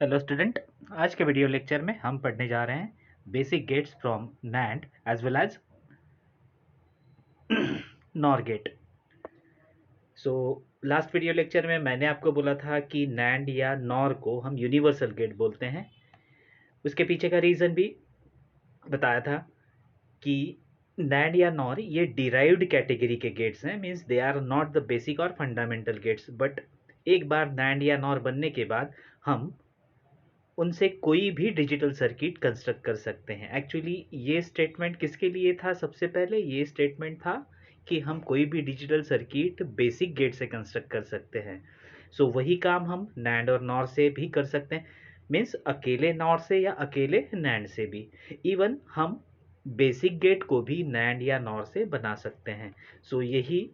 Hello student, आज के video lecture में हम पढ़ने जा रहे हैं basic gates from NAND as well as NOR gate. So last video lecture में मैंने आपको बोला था कि NAND या NOR को हम यूनिवर्सल गेट बोलते हैं। उसके पीछे का रीज़न भी बताया था कि NAND या NOR ये डिराइव्ड कैटेगरी के गेट्स हैं, means they are not the basic और फंडामेंटल गेट्स। बट एक बार NAND या NOR बनने के बाद हम उनसे कोई भी डिजिटल सर्किट कंस्ट्रक्ट कर सकते हैं। एक्चुअली ये स्टेटमेंट किसके लिए था? सबसे पहले ये स्टेटमेंट था कि हम कोई भी डिजिटल सर्किट बेसिक गेट से कंस्ट्रक्ट कर सकते हैं। सो वही काम हम NAND और NOR से भी कर सकते हैं, मीन्स अकेले NOR से या अकेले NAND से भी। इवन हम बेसिक गेट को भी NAND या NOR से बना सकते हैं। सो यही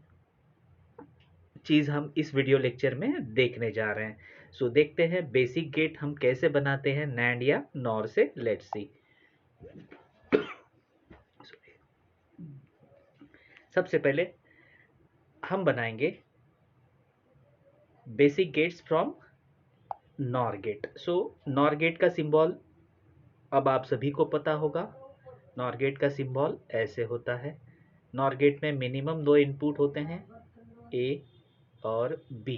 चीज़ हम इस वीडियो लेक्चर में देखने जा रहे हैं। सो देखते हैं बेसिक गेट हम कैसे बनाते हैं NAND या NOR से। Let's see. सबसे पहले हम बनाएंगे basic gates from NOR gate. So NOR gate का सिंबल अब आप सभी को पता होगा। NOR गेट का सिंबल ऐसे होता है। NOR गेट में मिनिमम दो इनपुट होते हैं, A और B,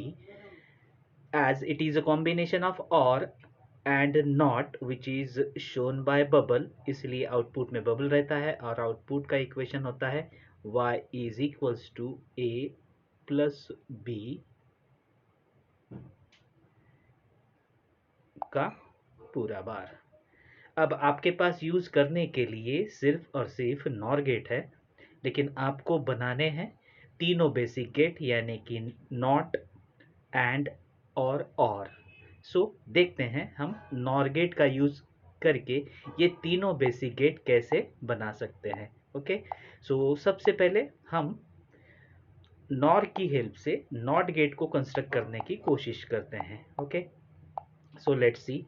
as it is a combination of OR and NOT which is shown by bubble, इसलिए आउटपुट में बबल रहता है और आउटपुट का इक्वेशन होता है y is equals to a plus b का पूरा बार। अब आपके पास यूज करने के लिए सिर्फ और सिर्फ NOR गेट है, लेकिन आपको बनाने हैं तीनों बेसिक गेट, यानी कि नॉट, एंड और। सो देखते हैं हम NOR गेट का यूज करके ये तीनों बेसिक गेट कैसे बना सकते हैं। ओके, सो सबसे पहले हम NOR की हेल्प से NOT गेट को कंस्ट्रक्ट करने की कोशिश करते हैं। Okay, so let's see.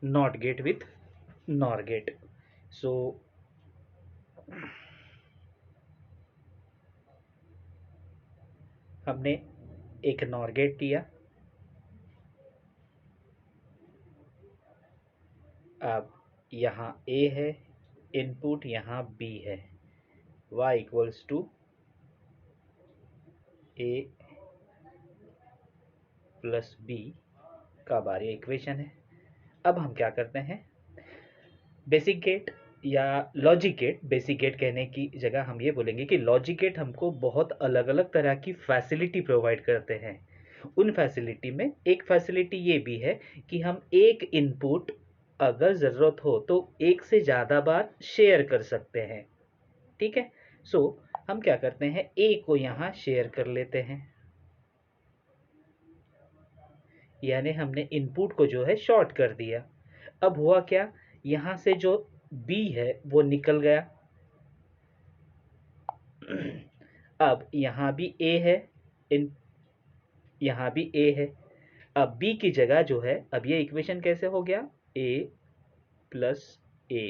NOT gate with NOR gate. So हमने एक NOR गेट दिया। अब यहाँ A है इनपुट, यहाँ B है, y equals to A plus B का बार, ये इक्वेशन है। अब हम क्या करते हैं, बेसिक गेट या लॉजिक गेट, बेसिक गेट कहने की जगह हम ये बोलेंगे कि लॉजिक गेट हमको बहुत अलग अलग तरह की फैसिलिटी प्रोवाइड करते हैं। उन फैसिलिटी में एक फैसिलिटी ये भी है कि हम एक इनपुट अगर ज़रूरत हो तो एक से ज़्यादा बार शेयर कर सकते हैं। ठीक है, सो हम क्या करते हैं, ए को यहाँ शेयर कर लेते हैं, यानी हमने इनपुट को जो है शॉर्ट कर दिया। अब हुआ क्या, यहाँ से जो B है वो निकल गया। अब यहाँ भी A है, यहाँ भी A है। अब B की जगह जो है, अब ये इक्वेशन कैसे हो गया, A plus A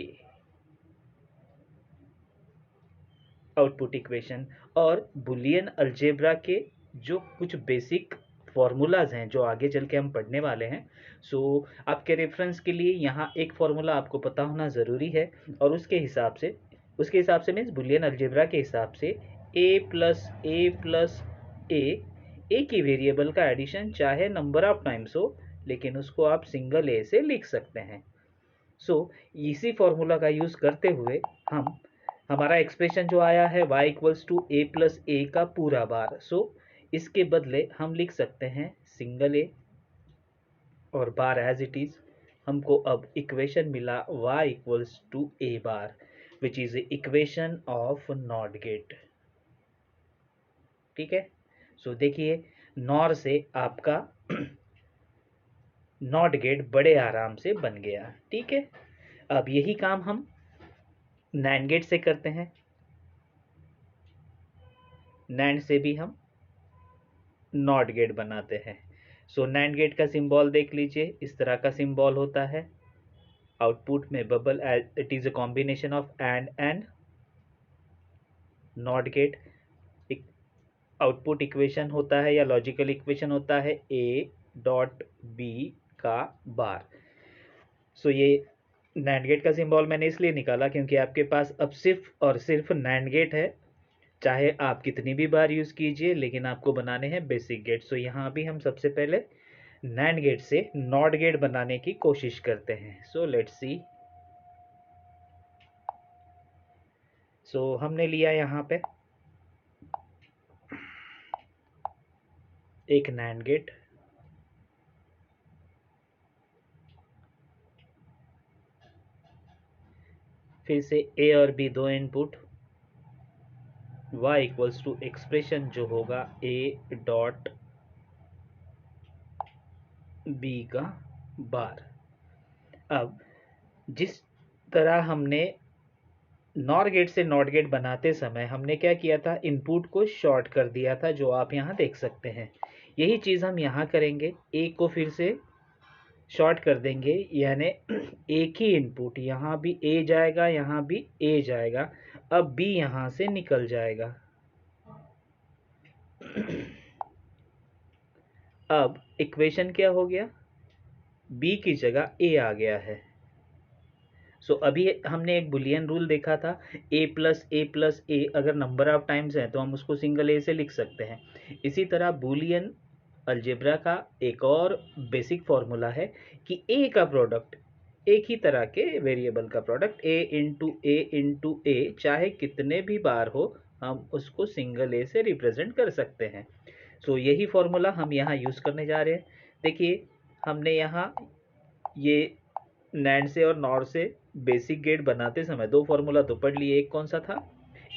output equation. और बुलियन अलजेब्रा के जो कुछ बेसिक फॉर्मूलाज हैं जो आगे चल के हम पढ़ने वाले हैं, सो आपके रेफरेंस के लिए यहाँ एक फॉर्मूला आपको पता होना ज़रूरी है। और उसके हिसाब से मीन्स बुलियन अलजेब्रा के हिसाब से ए की वेरिएबल का एडिशन चाहे नंबर ऑफ टाइम्स हो, लेकिन उसको आप सिंगल ए से लिख सकते हैं। सो इसी फॉर्मूला का यूज़ करते हुए हमारा एक्सप्रेशन जो आया है y equals to A plus A का पूरा बार। सो इसके बदले हम लिख सकते हैं सिंगल ए और बार एज इट इज़। हमको अब इक्वेशन मिला y equals to A bar which is equation of not gate. ठीक है, सो देखिए नॉर से आपका नॉट गेट बड़े आराम से बन गया। ठीक है, अब यही काम हम NAND गेट से करते हैं। NAND से भी हम नॉट गेट बनाते हैं। सो NAND गेट का सिंबल देख लीजिए, इस तरह का सिंबल होता है। आउटपुट में bubble, it is a combination of and not gate output equation होता है या लॉजिकल इक्वेशन होता है ए डॉट बी का बार। सो ये नैंड गेट का सिंबल मैंने इसलिए निकाला क्योंकि आपके पास अब सिर्फ और सिर्फ नैंड गेट है, चाहे आप कितनी भी बार यूज़ कीजिए, लेकिन आपको बनाने हैं बेसिक गेट। सो यहाँ भी हम सबसे पहले नैंड गेट से नॉट गेट बनाने की कोशिश करते हैं। सो लेट्स सी। सो हमने लिया यहाँ पे एक नैंड गेट, फिर से ए और बी दो input, y equals to expression जो होगा ए डॉट बी का बार। अब जिस तरह हमने नॉर गेट से नॉट गेट बनाते समय हमने क्या किया था, इनपुट को शॉर्ट कर दिया था, जो आप यहाँ देख सकते हैं। यही चीज़ हम यहाँ करेंगे, ए को फिर से शॉर्ट कर देंगे, यानी एक ही इनपुट, यहाँ भी ए जाएगा, यहाँ भी ए जाएगा। अब बी यहाँ से निकल जाएगा। अब इक्वेशन क्या हो गया, बी की जगह ए आ गया है। सो अभी हमने एक बुलियन रूल देखा था, ए प्लस ए अगर नंबर ऑफ टाइम्स है तो हम उसको सिंगल ए से लिख सकते हैं। इसी तरह बुलियन अलजेब्रा का एक और बेसिक फॉर्मूला है कि ए का प्रोडक्ट, एक ही तरह के वेरिएबल का प्रोडक्ट ए इंटू ए चाहे कितने भी बार हो, हम उसको सिंगल ए से रिप्रेजेंट कर सकते हैं। सो यही फॉर्मूला हम यहाँ यूज़ करने जा रहे हैं। देखिए हमने यहाँ ये नैंड से और नॉर से बेसिक गेट बनाते समय दो फॉर्मूला तो पढ़ लिए। एक कौन सा था,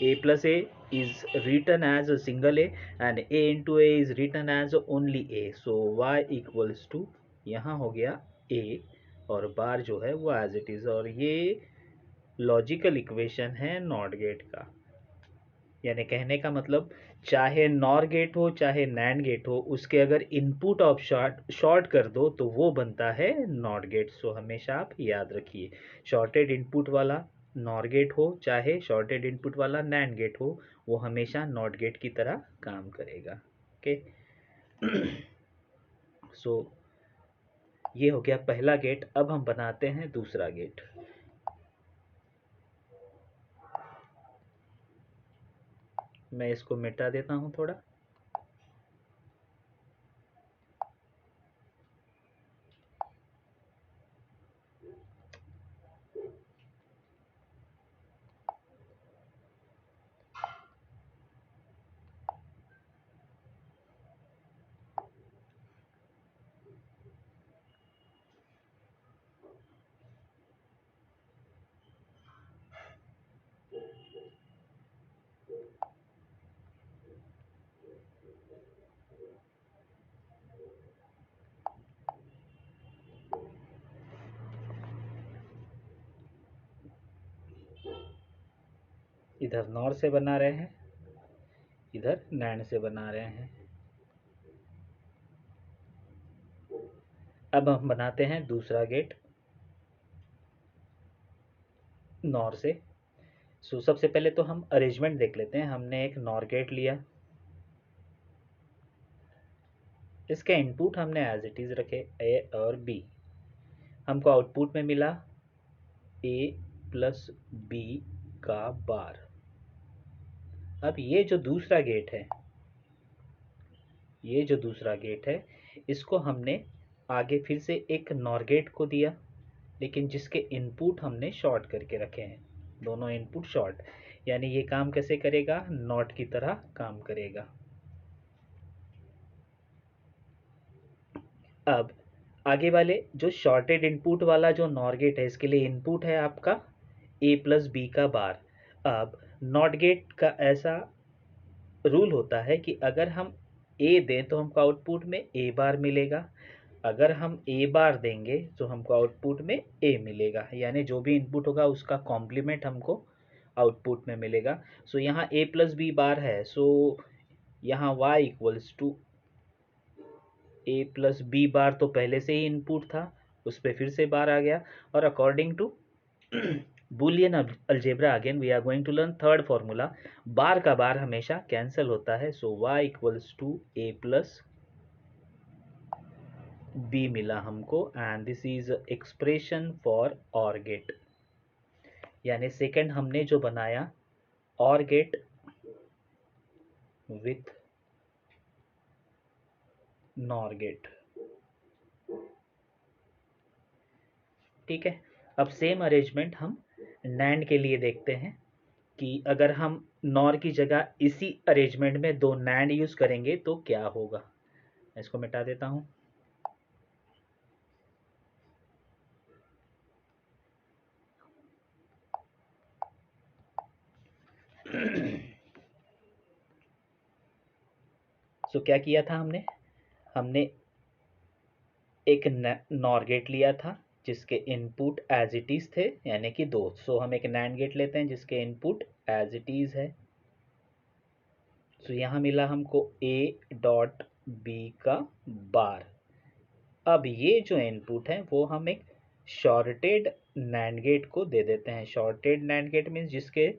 A plus A is written as a single A and A into A is written as only A. So Y equals to यहाँ हो गया ए और बार जो है वो एज इट इज़। और ये लॉजिकल इक्वेशन है नॉट गेट का, यानी कहने का मतलब चाहे नॉर गेट हो चाहे नैंड गेट हो, उसके अगर इनपुट ऑफ शॉर्ट कर दो तो वो बनता है नॉट गेट। सो हमेशा आप याद रखिए, शॉर्टेड इनपुट वाला नॉर गेट हो चाहे शॉर्टेड इनपुट वाला नैंड गेट हो, वो हमेशा नॉट गेट की तरह काम करेगा। ओके। सो ये हो गया पहला गेट। अब हम बनाते हैं दूसरा गेट। मैं इसको मिटा देता हूँ थोड़ा। इधर नॉर से बना रहे हैं, इधर नैंड से बना रहे हैं। अब हम बनाते हैं दूसरा गेट नॉर से। सो सबसे पहले तो हम अरेंजमेंट देख लेते हैं। हमने एक नॉर गेट लिया, इसके इनपुट हमने एज इट इज़ रखे ए और बी। हमको आउटपुट में मिला ए प्लस बी का बार। अब ये जो दूसरा गेट है, ये जो दूसरा गेट है, इसको हमने आगे फिर से एक नॉर गेट को दिया, लेकिन जिसके इनपुट हमने शॉर्ट करके रखे हैं, दोनों इनपुट शॉर्ट, यानी ये काम कैसे करेगा, नॉट की तरह काम करेगा। अब आगे वाले जो शॉर्टेड इनपुट वाला जो नॉर गेट है, इसके लिए इनपुट है आपका ए प्लस बी का बार। अब नॉट गेट का ऐसा रूल होता है कि अगर हम ए दें तो हमको आउटपुट में ए बार मिलेगा, अगर हम ए बार देंगे तो हमको आउटपुट में ए मिलेगा, यानी जो भी इनपुट होगा उसका कॉम्प्लीमेंट हमको आउटपुट में मिलेगा। सो यहाँ ए प्लस बी बार है, सो यहाँ y equals to A plus B bar तो पहले से ही इनपुट था, उस पर फिर से बार आ गया। और according to Boolean algebra again we are going to learn third formula. Bar का बार हमेशा कैंसिल होता है, so y equals to a plus b मिला हमको, and this is expression for OR gate. यानी सेकंड हमने जो बनाया OR gate with NOR gate. ठीक है, अब सेम अरेंजमेंट हम नैंड के लिए देखते हैं कि अगर हम नॉर की जगह इसी अरेंजमेंट में दो नैंड यूज करेंगे तो क्या होगा। मैं इसको मिटा देता हूं। सो क्या किया था हमने एक नॉर गेट लिया था जिसके इनपुट एज इट इज थे, यानी कि दो। सो हम एक नैंड गेट लेते हैं जिसके इनपुट एज इट इज है। सो यहां मिला हमको a डॉट b का बार। अब ये जो इनपुट है वो हम एक शॉर्टेड नैंड गेट को दे देते हैं। शॉर्टेड नैंड गेट मीन्स जिसके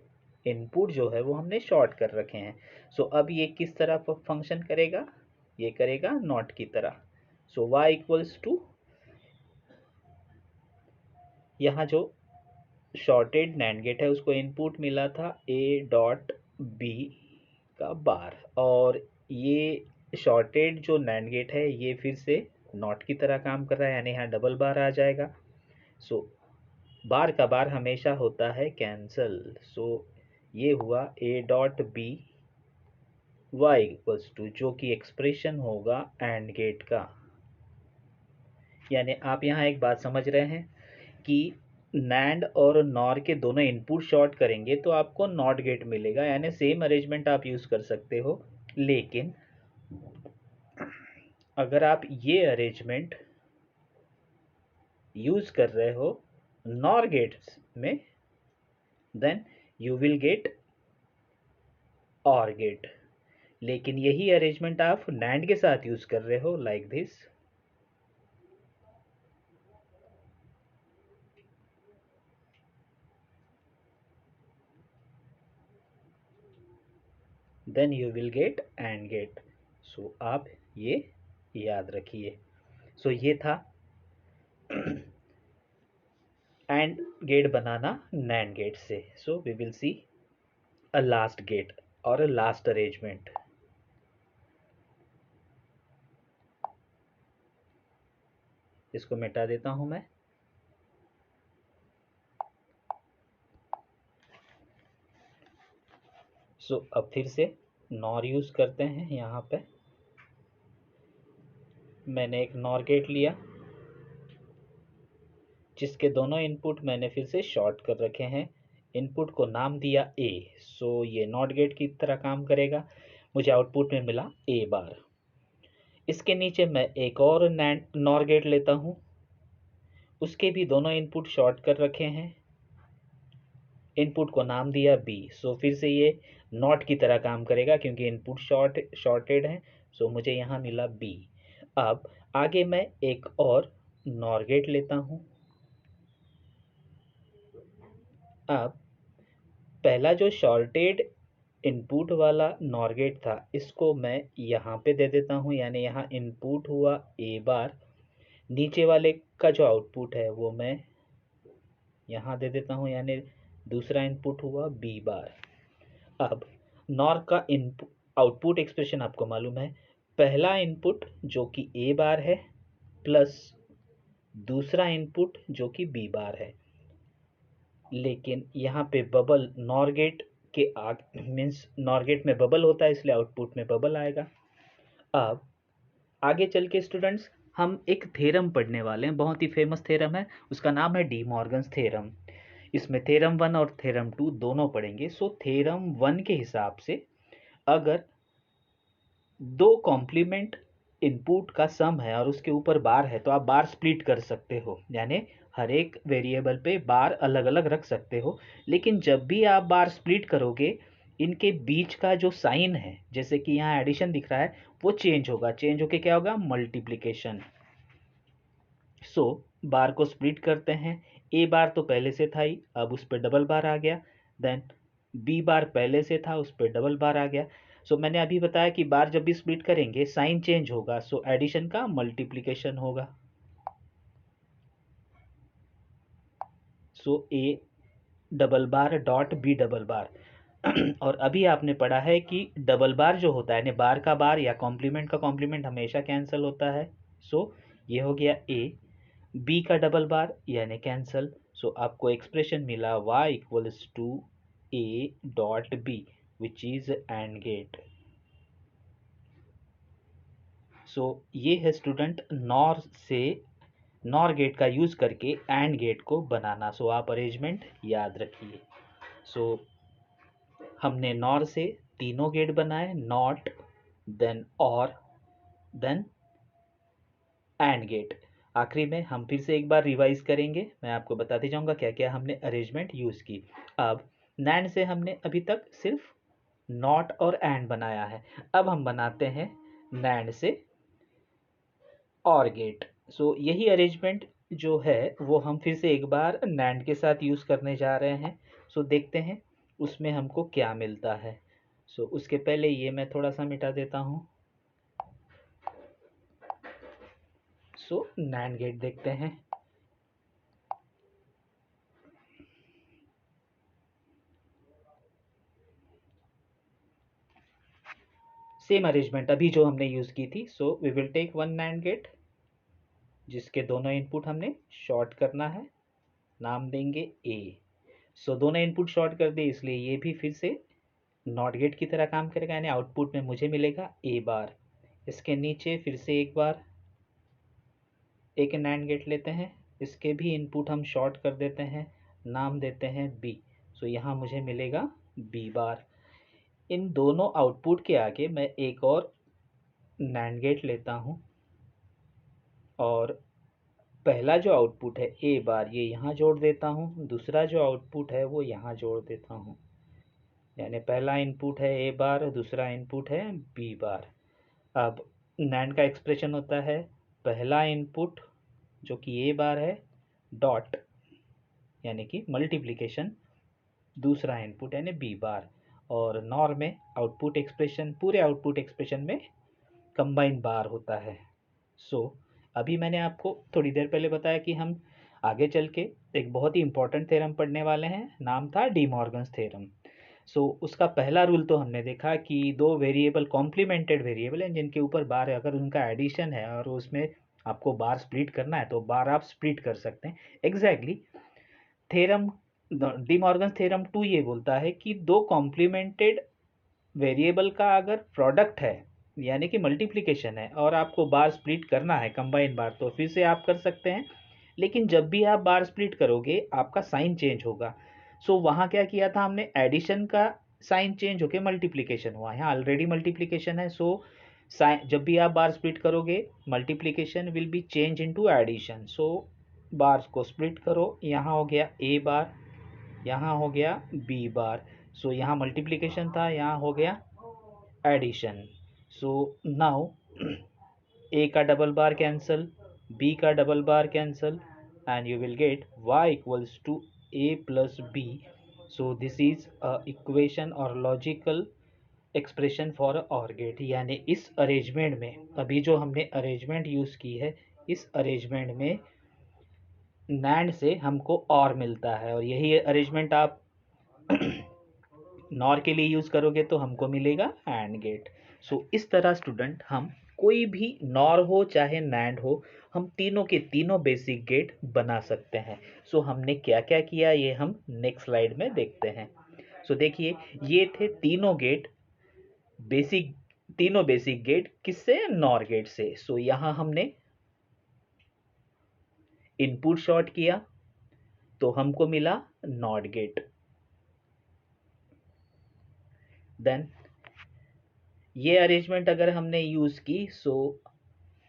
इनपुट जो है वो हमने शॉर्ट कर रखे हैं। सो अब ये किस तरह फंक्शन करेगा, ये करेगा नॉट की तरह। सो y इक्वल्स टू, यहाँ जो शॉर्टेड नैंड गेट है उसको इनपुट मिला था a डॉट b का बार, और ये शॉर्टेड जो नैंड गेट है ये फिर से नॉट की तरह काम कर रहा है, यानी यहाँ डबल बार आ जाएगा। सो बार का बार हमेशा होता है कैंसल। सो ये हुआ a dot b y equals to, जो कि एक्सप्रेशन होगा एंड गेट का। यानी आप यहाँ एक बात समझ रहे हैं कि नैंड और नॉर के दोनों इनपुट शॉर्ट करेंगे तो आपको नॉट गेट मिलेगा। यानी सेम अरेंजमेंट आप यूज कर सकते हो, लेकिन अगर आप ये अरेंजमेंट यूज कर रहे हो नॉर गेट्स में, then you will get or gate. लेकिन यही अरेंजमेंट आप नैंड के साथ यूज कर रहे हो like this, then you will get AND gate. So आप ये याद रखिए। सो ये था एंड गेट बनाना नैंड गेट से। So we will see a last gate और अ लास्ट अरेंजमेंट। इसको मिटा देता हूं मैं। सो अब फिर से नॉर यूज करते हैं। यहाँ पे मैंने एक नॉर गेट लिया जिसके दोनों इनपुट मैंने फिर से शॉर्ट कर रखे हैं। इनपुट को नाम दिया a। सो ये नॉट गेट की तरह काम करेगा। मुझे आउटपुट में मिला a बार। इसके नीचे मैं एक और नॉर गेट लेता हूं, उसके भी दोनों इनपुट शॉर्ट कर रखे हैं। इनपुट को नाम दिया b। सो फिर से ये नॉट की तरह काम करेगा क्योंकि इनपुट शॉर्टेड है। सो मुझे यहाँ मिला b। अब आगे मैं एक और नॉर गेट लेता हूं। अब पहला जो शॉर्टेड इनपुट वाला नॉर गेट था इसको मैं यहाँ पे दे देता हूँ, यानी यहाँ इनपुट हुआ a बार। नीचे वाले का जो आउटपुट है वो मैं यहाँ दे देता हूँ, यानी दूसरा इनपुट हुआ b बार। अब नॉर का इनपुट आउटपुट एक्सप्रेशन आपको मालूम है, पहला इनपुट जो कि a बार है प्लस दूसरा इनपुट जो कि b बार है। लेकिन यहाँ पे बबल नॉर गेट के मीन्स नॉर गेट में बबल होता है, इसलिए आउटपुट में बबल आएगा। अब आगे चल के स्टूडेंट्स हम एक थ्योरम पढ़ने वाले हैं, बहुत ही फेमस थ्योरम है, उसका नाम है डी मॉर्गन्स थ्योरम। इसमें थ्योरम 1 और थ्योरम 2 दोनों पढ़ेंगे। सो थ्योरम 1 के हिसाब से अगर दो कॉम्प्लीमेंट इनपुट का सम है और उसके ऊपर बार है तो आप बार स्प्लिट कर सकते हो, यानी हर एक वेरिएबल पे बार अलग अलग रख सकते हो। लेकिन जब भी आप बार स्प्लिट करोगे इनके बीच का जो साइन है, जैसे कि यहाँ एडिशन दिख रहा है, वो चेंज होगा। चेंज होके क्या होगा, मल्टीप्लिकेशन। सो बार को स्प्लिट करते हैं, ए बार तो पहले से था ही, अब उस पर डबल बार आ गया। देन बी बार पहले से था, उस पर डबल बार आ गया। सो मैंने अभी बताया कि बार जब भी स्प्लिट करेंगे साइन चेंज होगा, सो एडिशन का मल्टीप्लिकेशन होगा। So A double bar dot B double bar. और अभी आपने पढ़ा है कि डबल बार जो होता है, यानी बार का बार या कॉम्प्लीमेंट का कॉम्प्लीमेंट हमेशा कैंसिल होता है। सो ये हो गया ए। बी का डबल बार यानी कैंसिल। सो आपको एक्सप्रेशन मिला y equals to A dot B which is AND gate. So ये है स्टूडेंट नॉर से, नॉर गेट का यूज करके एंड गेट को बनाना। सो आप अरेंजमेंट याद रखिए। सो हमने नॉर से तीनों गेट बनाए, नॉट, देन और, देन एंड गेट। आखिरी में हम फिर से एक बार रिवाइज करेंगे, मैं आपको बताते जाऊंगा क्या क्या हमने अरेंजमेंट यूज की। अब नैंड से हमने अभी तक सिर्फ नॉट और एंड बनाया है, अब हम बनाते हैं नैंड से और गेट। सो यही अरेंजमेंट जो है वो हम फिर से एक बार नैंड के साथ यूज करने जा रहे हैं। सो देखते हैं उसमें हमको क्या मिलता है। सो उसके पहले ये मैं थोड़ा सा मिटा देता हूँ। सो नैंड गेट देखते हैं। सेम अरेंजमेंट अभी जो हमने यूज की थी। So we will take one NAND gate जिसके दोनों इनपुट हमने शॉर्ट करना है, नाम देंगे ए। सो दोनों इनपुट शॉर्ट कर दिए, इसलिए ये भी फिर से नॉट गेट की तरह काम करेगा, यानी आउटपुट में मुझे मिलेगा ए बार। इसके नीचे फिर से एक बार एक नैंड गेट लेते हैं, इसके भी इनपुट हम शॉर्ट कर देते हैं, नाम देते हैं बी। सो यहाँ मुझे मिलेगा बी बार। इन दोनों आउटपुट के आगे मैं एक और नैंड गेट लेता हूँ और पहला जो आउटपुट है ए बार ये यहाँ जोड़ देता हूँ, दूसरा जो आउटपुट है वो यहाँ जोड़ देता हूँ। यानी पहला इनपुट है ए बार, दूसरा इनपुट है बी बार। अब नैंड का एक्सप्रेशन होता है पहला इनपुट जो कि ए बार है डॉट यानी कि मल्टीप्लिकेशन दूसरा इनपुट यानी बी बार। और नॉर में आउटपुट एक्सप्रेशन, पूरे आउटपुट एक्सप्रेशन में कंबाइन बार होता है। सो अभी मैंने आपको थोड़ी देर पहले बताया कि हम आगे चल के एक बहुत ही इंपॉर्टेंट थ्योरम पढ़ने वाले हैं, नाम था डी मॉर्गन्स थ्योरम। सो उसका पहला रूल तो हमने देखा कि दो वेरिएबल कॉम्प्लीमेंटेड वेरिएबल हैं जिनके ऊपर बार अगर उनका एडिशन है और उसमें आपको बार स्प्लिट करना है तो बार आप स्प्लिट कर सकते हैं। Exactly theorem D Morgan's theorem 2 ये बोलता है कि दो कॉम्प्लीमेंटेड वेरिएबल का अगर प्रोडक्ट है यानी कि मल्टीप्लिकेशन है और आपको बार स्प्लिट करना है कंबाइन बार, तो फिर से आप कर सकते हैं। लेकिन जब भी आप बार स्प्लिट करोगे आपका साइन चेंज होगा। सो वहाँ क्या किया था हमने, एडिशन का साइन चेंज होकर मल्टीप्लिकेशन हुआ, यहाँ ऑलरेडी मल्टीप्लिकेशन है। सो साइन जब भी आप बार स्प्लिट करोगे multiplication will be change into addition. So bars को स्प्लिट करो, यहाँ हो गया ए बार, यहाँ हो गया बी बार। सो यहाँ मल्टीप्लिकेशन था, यहाँ हो गया एडिशन। सो नाउ ए का डबल बार कैंसल, बी का double bar cancel, and you will get y equals to a plus b. So this is a equation or logical expression for a OR gate। यानी इस arrangement में अभी जो हमने arrangement use की है, इस अरेंजमेंट में नैंड से हमको और मिलता है और यही अरेंजमेंट आप नॉर के लिए यूज करोगे तो हमको मिलेगा एंड गेट। सो इस तरह स्टूडेंट हम कोई भी नॉर हो चाहे नैंड हो, हम तीनों के तीनों बेसिक गेट बना सकते हैं। सो हमने क्या क्या किया ये हम नेक्स्ट स्लाइड में देखते हैं। सो देखिए ये थे तीनों गेट, बेसिक तीनों बेसिक गेट किससे, नॉर गेट से। सो यहाँ हमने इनपुट शॉर्ट किया तो हमको मिला नॉट गेट। देन ये अरेंजमेंट अगर हमने यूज की सो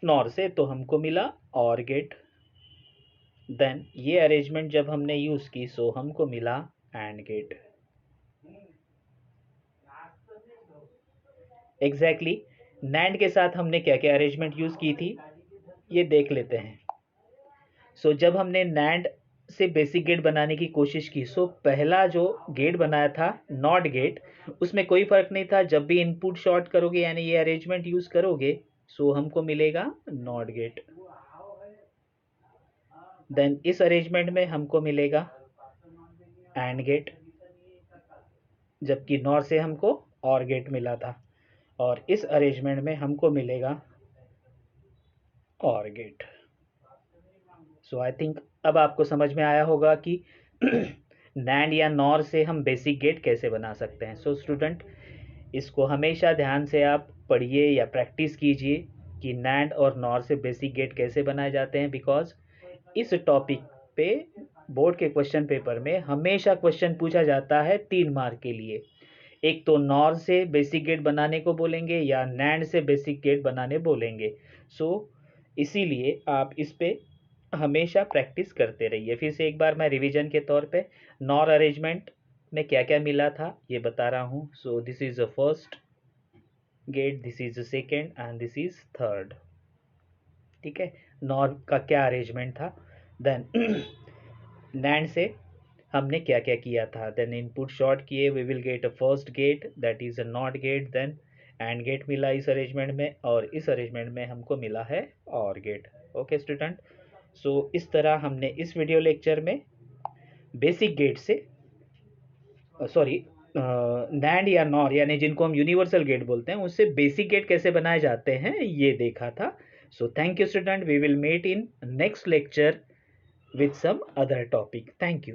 नॉर से तो हमको मिला और गेट। देन ये अरेंजमेंट जब हमने यूज की सो हमको मिला एंड गेट। एग्जैक्टली नैंड के साथ हमने क्या क्या अरेंजमेंट यूज की थी ये देख लेते हैं। सो जब हमने नैंड से बेसिक गेट बनाने की कोशिश की। सो पहला जो गेट बनाया था नॉट गेट, उसमें कोई फर्क नहीं था, जब भी इनपुट शॉर्ट करोगे यानी ये अरेंजमेंट यूज करोगे सो हमको मिलेगा नॉट गेट। देन इस अरेंजमेंट में हमको मिलेगा एंड गेट, जबकि नॉर से हमको और गेट मिला था, और इस अरेंजमेंट में हमको मिलेगा और गेट। सो आई थिंक अब आपको समझ में आया होगा कि नैंड या नॉर से हम बेसिक गेट कैसे बना सकते हैं। सो स्टूडेंट, इसको हमेशा ध्यान से आप पढ़िए या प्रैक्टिस कीजिए कि नैंड और नॉर से बेसिक गेट कैसे बनाए जाते हैं, बिकॉज इस टॉपिक पे बोर्ड के क्वेश्चन पेपर में हमेशा क्वेश्चन पूछा जाता है 3 मार्क के लिए। एक तो नॉर से बेसिक गेट बनाने को बोलेंगे या नैंड से बेसिक गेट बनाने बोलेंगे। सो इसीलिए आप इस पे हमेशा प्रैक्टिस करते रहिए। फिर से एक बार मैं रिवीजन के तौर पे नॉर अरेंजमेंट में क्या क्या मिला था ये बता रहा हूँ। So this is the first gate, this is the second and this is third. ठीक है, नॉर का क्या अरेंजमेंट था। देन नैंड से हमने क्या क्या किया था। देन इनपुट शॉर्ट किए, we will get a first gate that is a not gate. Then and gate मिला इस अरेंजमेंट में, और इस अरेंजमेंट में हमको मिला है और गेट। ओके स्टूडेंट, सो इस तरह हमने इस वीडियो लेक्चर में बेसिक गेट से सॉरी नैंड या नॉर यानी जिनको हम यूनिवर्सल गेट बोलते हैं उससे बेसिक गेट कैसे बनाए जाते हैं ये देखा था। So thank you student, we will meet in next lecture with some other topic. Thank you.